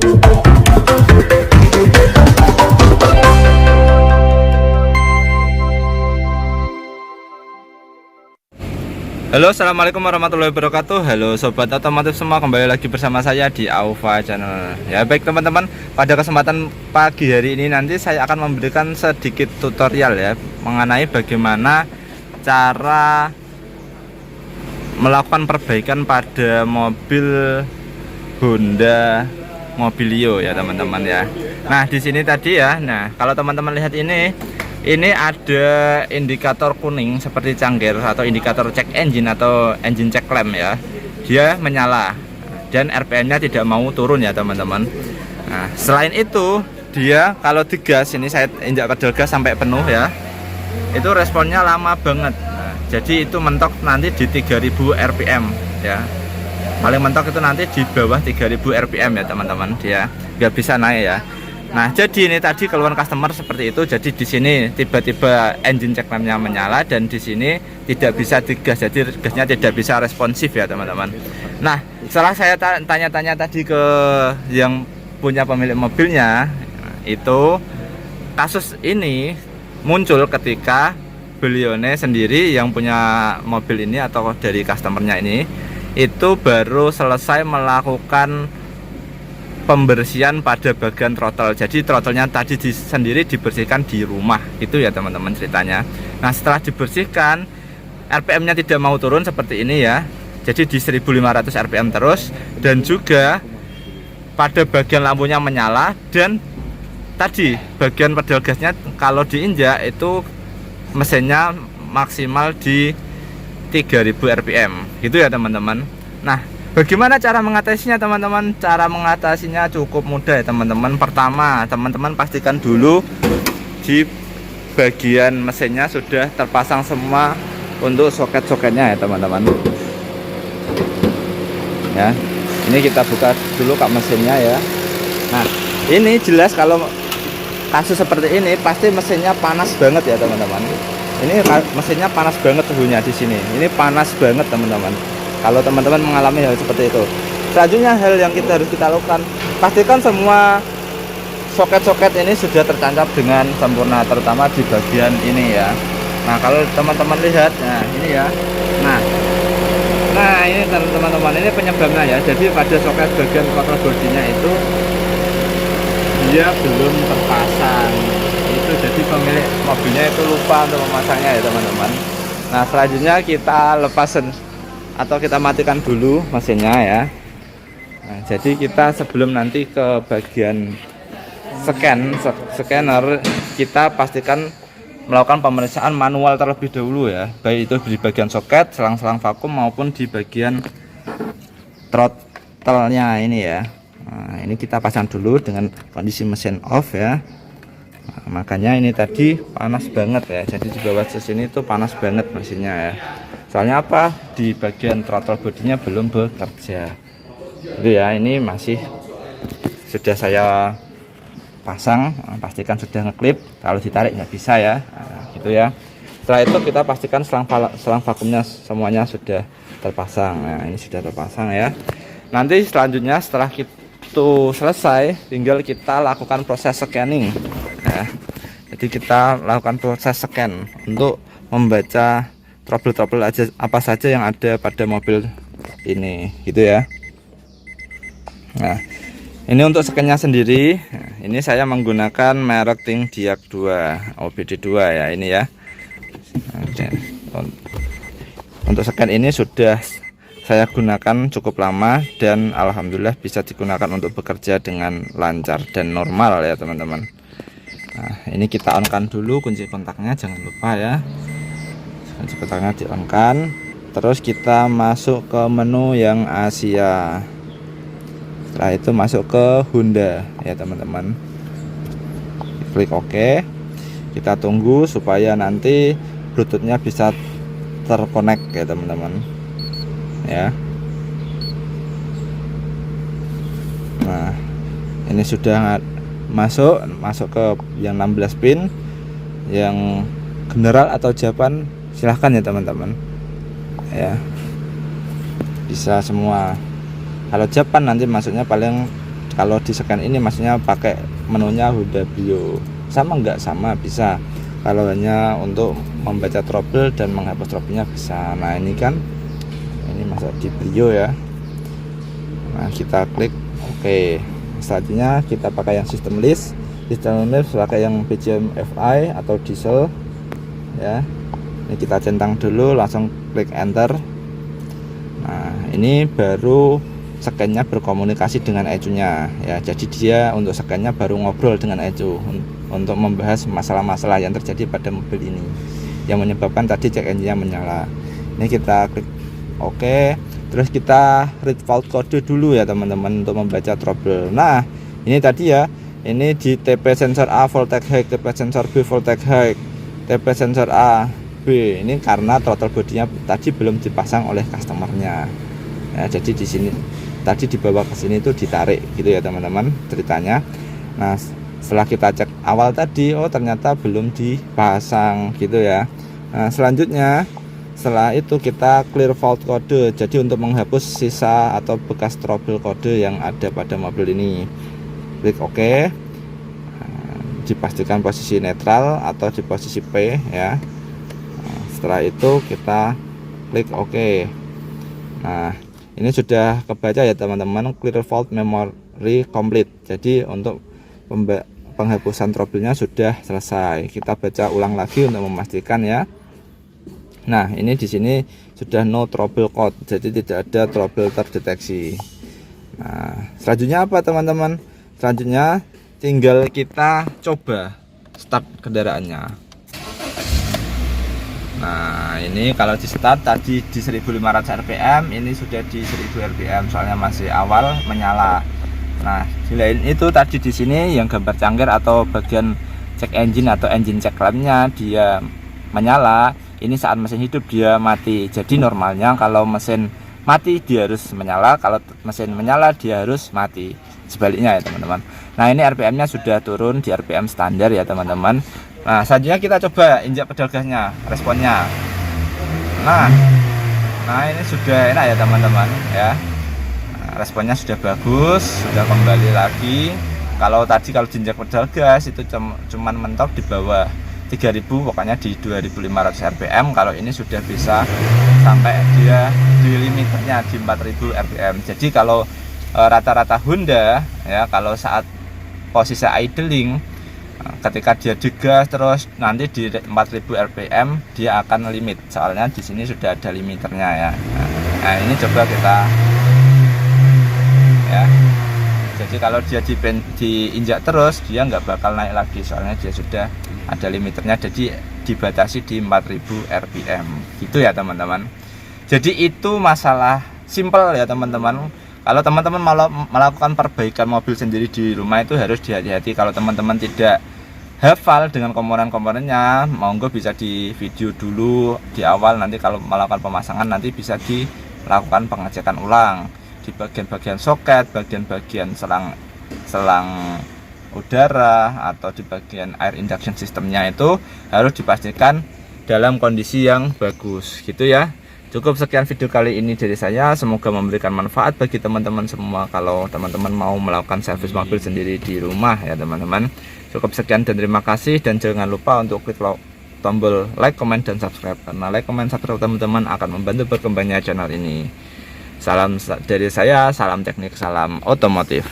Halo, assalamualaikum warahmatullahi wabarakatuh. Halo sobat otomotif semua, kembali lagi bersama saya di Aufa Channel. Ya baik teman-teman, pada kesempatan pagi hari ini nanti saya akan memberikan sedikit tutorial ya mengenai bagaimana cara melakukan perbaikan pada mobil Honda Mobilio ya teman-teman ya. Nah di sini tadi ya, nah kalau teman-teman lihat ini ada indikator kuning seperti cangkir atau indikator check engine atau engine check lamp ya. Dia menyala dan RPM-nya tidak mau turun ya teman-teman. Nah, selain itu dia kalau digas, ini saya injak pedal gas sampai penuh ya. Itu responnya lama banget. Nah, jadi itu mentok nanti di 3000 RPM ya. Paling mentok itu nanti di bawah 3000 RPM ya teman-teman. Dia nggak bisa naik ya. Nah, jadi ini tadi keluhan customer seperti itu. Jadi di sini tiba-tiba engine check lamp-nya menyala dan di sini tidak bisa digas. Jadi gasnya tidak bisa responsif ya, teman-teman. Nah, setelah saya tanya-tanya tadi ke yang punya pemilik mobilnya, itu kasus ini muncul ketika beliaunya sendiri yang punya mobil ini atau dari customernya ini itu baru selesai melakukan pembersihan pada bagian throttle. Jadi throttlenya tadi sendiri dibersihkan di rumah itu ya teman-teman ceritanya. Nah setelah dibersihkan RPM nya tidak mau turun seperti ini ya. Jadi di 1500 RPM terus. Dan juga pada bagian lampunya menyala. Dan tadi bagian pedal gasnya kalau diinjak itu mesinnya maksimal di 3000 RPM gitu ya teman-teman. Nah bagaimana cara mengatasinya teman-teman? Cara mengatasinya cukup mudah ya teman-teman. Pertama, teman-teman pastikan dulu di bagian mesinnya sudah terpasang semua untuk soket-soketnya ya teman-teman. Ya, ini kita buka dulu kap mesinnya ya. Nah, ini jelas kalau kasus seperti ini pasti mesinnya panas banget ya teman-teman. Ini mesinnya panas banget suhunya di sini. Ini panas banget teman-teman. Kalau teman-teman mengalami hal seperti itu, selanjutnya hal yang harus kita lakukan, pastikan semua soket-soket ini sudah tertancap dengan sempurna, terutama di bagian ini ya. Nah kalau teman-teman lihat, nah ini ya, nah ini teman-teman, ini penyebabnya ya. Jadi pada soket bagian throttle bodinya itu dia belum terpasang. Itu jadi pemilik mobilnya itu lupa untuk memasangnya ya teman-teman. Nah selanjutnya kita lepasin atau kita matikan dulu mesinnya ya. Nah, jadi kita sebelum nanti ke bagian scanner kita pastikan melakukan pemeriksaan manual terlebih dahulu ya, baik itu di bagian soket, selang-selang vakum maupun di bagian throttle-nya ini ya. Nah, ini kita pasang dulu dengan kondisi mesin off ya. Nah, makanya ini tadi panas banget ya. Jadi di bawah sini tuh panas banget mesinnya ya. Soalnya apa? Di bagian throttle bodinya belum bekerja. Itu ya, ini masih sudah saya pasang, pastikan sudah ngeklip. Kalau ditarik nggak bisa ya, nah, gitu ya. Setelah itu kita pastikan selang vakumnya semuanya sudah terpasang. Nah ini sudah terpasang ya. Nanti selanjutnya setelah itu selesai, tinggal kita lakukan proses scanning. Ya. Jadi kita lakukan proses scan untuk membaca trouble aja apa saja yang ada pada mobil ini gitu ya. Nah ini untuk scan-nya sendiri, nah, ini saya menggunakan merek Ting Diag 2 OBD2 ya ini ya. Untuk scan ini sudah saya gunakan cukup lama dan alhamdulillah bisa digunakan untuk bekerja dengan lancar dan normal ya teman-teman. Nah ini kita on-kan dulu kunci kontaknya, jangan lupa ya. Kunci kontaknya di on kan, terus kita masuk ke menu yang Asia. Setelah itu masuk ke Honda ya teman-teman, klik OK. Kita tunggu supaya nanti Bluetoothnya bisa terkonek ya teman-teman ya. Nah ini sudah masuk ke yang 16 pin, yang general atau Japan silahkan ya teman-teman ya, bisa semua. Kalau Japan nanti masuknya paling kalau di scan ini maksudnya pakai menunya Honda Brio. Sama enggak? Sama, bisa. Kalau hanya untuk membaca trouble dan menghapus trouble-nya bisa. Nah ini kan ini masuk di Brio ya. Nah kita klik oke. Selanjutnya kita pakai yang system list pakai yang BGM FI atau diesel ya. Ini kita centang dulu, langsung klik enter. Nah ini baru scan-nya berkomunikasi dengan ECU-nya ya. Jadi dia untuk scan-nya baru ngobrol dengan ECU untuk membahas masalah-masalah yang terjadi pada mobil ini yang menyebabkan tadi check engine-nya menyala. Ini kita klik oke. Terus kita read fault code dulu ya teman-teman untuk membaca trouble. Nah ini tadi ya, ini di TP sensor A voltage high, TP sensor B voltage high, TP sensor A B. Ini karena throttle bodinya tadi belum dipasang oleh customernya ya. Jadi di sini tadi dibawa ke sini itu ditarik gitu ya teman-teman ceritanya. Nah setelah kita cek awal tadi, oh ternyata belum dipasang gitu ya. Nah selanjutnya setelah itu kita clear fault code, jadi untuk menghapus sisa atau bekas trouble kode yang ada pada mobil ini. Klik OK. Dipastikan posisi netral atau di posisi P ya. Setelah itu kita klik OK. Nah ini sudah kebaca ya teman-teman, clear fault memory complete. Jadi untuk penghapusan trouble-nya sudah selesai. Kita baca ulang lagi untuk memastikan ya. Nah ini di sini sudah no trouble code, jadi tidak ada trouble terdeteksi. Nah selanjutnya apa teman-teman? Selanjutnya tinggal kita coba start kendaraannya. Nah ini kalau di start tadi di 1500 rpm, ini sudah di 1000 rpm soalnya masih awal menyala. Nah selain itu tadi di sini yang gambar cangkir atau bagian check engine atau engine check lampnya dia menyala. Ini saat mesin hidup dia mati. Jadi normalnya kalau mesin mati dia harus menyala, kalau mesin menyala dia harus mati. Sebaliknya ya teman-teman. Nah ini RPM-nya sudah turun di RPM standar ya teman-teman. Nah selanjutnya kita coba injak pedal gasnya, responnya. Nah ini sudah enak ya teman-teman ya. Nah, responnya sudah bagus, sudah kembali lagi. Kalau tadi kalau diinjak pedal gas itu cuman mentok di bawah 3000, pokoknya di 2500 rpm. Kalau ini sudah bisa sampai dia di limiternya di 4000 rpm. Jadi kalau rata-rata Honda ya, kalau saat posisi idling ketika dia digas terus nanti di 4000 rpm dia akan limit, soalnya di sini sudah ada limiternya ya. Nah ini coba kita ya. Jadi kalau dia diinjak terus dia nggak bakal naik lagi, soalnya dia sudah ada limiternya, jadi dibatasi di 4000 rpm gitu ya teman-teman. Jadi itu masalah simple ya teman-teman. Kalau teman-teman mau melakukan perbaikan mobil sendiri di rumah itu harus hati-hati. Kalau teman-teman tidak hafal dengan komponen-komponennya, monggo bisa di video dulu di awal, nanti kalau melakukan pemasangan nanti bisa dilakukan pengecekan ulang di bagian-bagian soket, bagian-bagian selang udara atau di bagian air induction systemnya itu harus dipastikan dalam kondisi yang bagus gitu ya. Cukup sekian video kali ini dari saya, semoga memberikan manfaat bagi teman-teman semua kalau teman-teman mau melakukan servis mobil sendiri di rumah ya teman-teman. Cukup sekian dan terima kasih, dan jangan lupa untuk klik tombol like, comment, dan subscribe, karena like, comment, subscribe teman-teman akan membantu berkembangnya channel ini. Salam dari saya, salam teknik, salam otomotif.